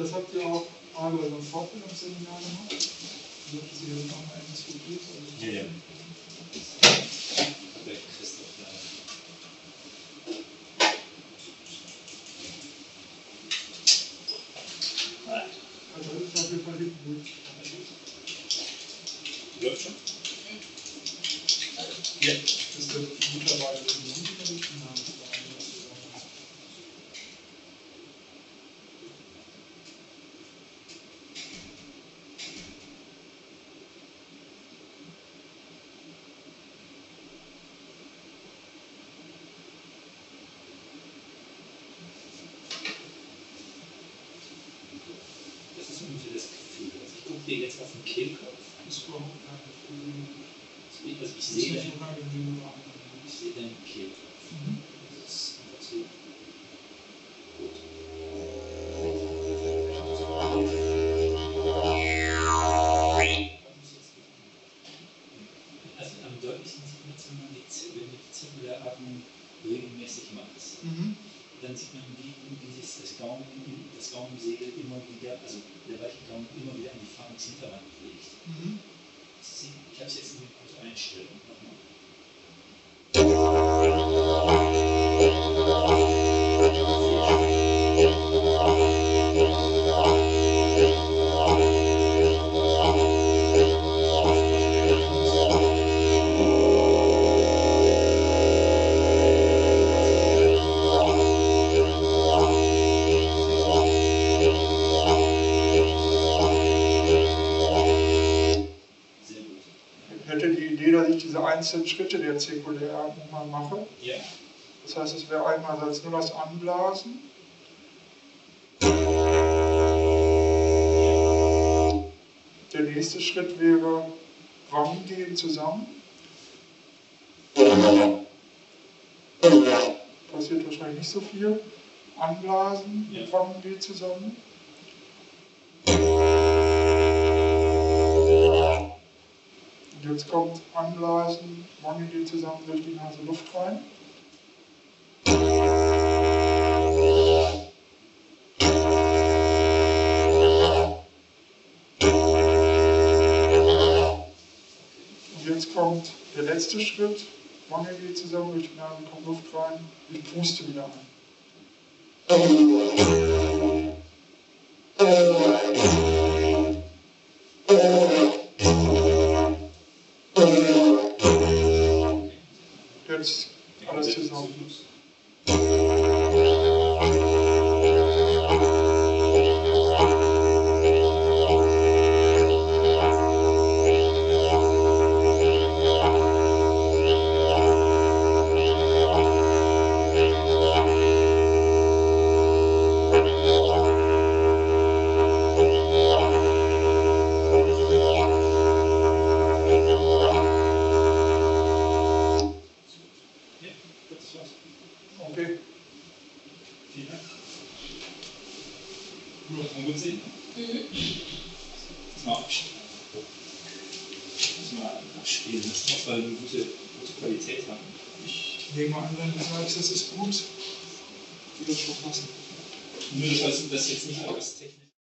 Das habt ihr auch alle bei einem Fortbildungsseminar gemacht? Dürfen Sie das nochmal Endoskopie? Ja. Also das ist auf jeden Fall hinten gut. Läuft schon? Ja. Das ist der Mitarbeiter, der die Unterrichten haben. Jetzt auf dem Kehlkopf. Das ist überhaupt kein Gefühl. Also ich sehe deinen Kehlkopf. Das ist einfach so. Gut. Also am deutlichsten sieht man es, wenn man die zirkuläre Atmung regelmäßig macht. Dann sieht man, wie das Gaumensegel immer wieder, also der weiche Gaumen immer wieder an die Pharynxhinterwand legt. Ich habe es jetzt in eine gute Einstellung nochmal. Diese einzelnen Schritte der zirkulären mal mache. Ja. Das heißt, es wäre einmal nur das Anblasen. Der nächste Schritt wäre Wangen gehen zusammen. Passiert wahrscheinlich nicht so viel. Anblasen, mit Wangen gehen zusammen. Jetzt kommt Anblasen, Wangen geht zusammen durch die Nase Luft rein. Und jetzt kommt der letzte Schritt, Wangen geht zusammen durch die Nase, kommt Luft rein, ich puste wieder ein. Jetzt alles zusammen. Okay. Vielen Dank. Nur kann man gut sehen. Mal abspielen. Mal abspielen lassen, weil wir eine gute Qualität haben. Ich nehme an, wenn du sagst, das ist gut, würde das schon passen. Nur, dass jetzt nicht alles technisch.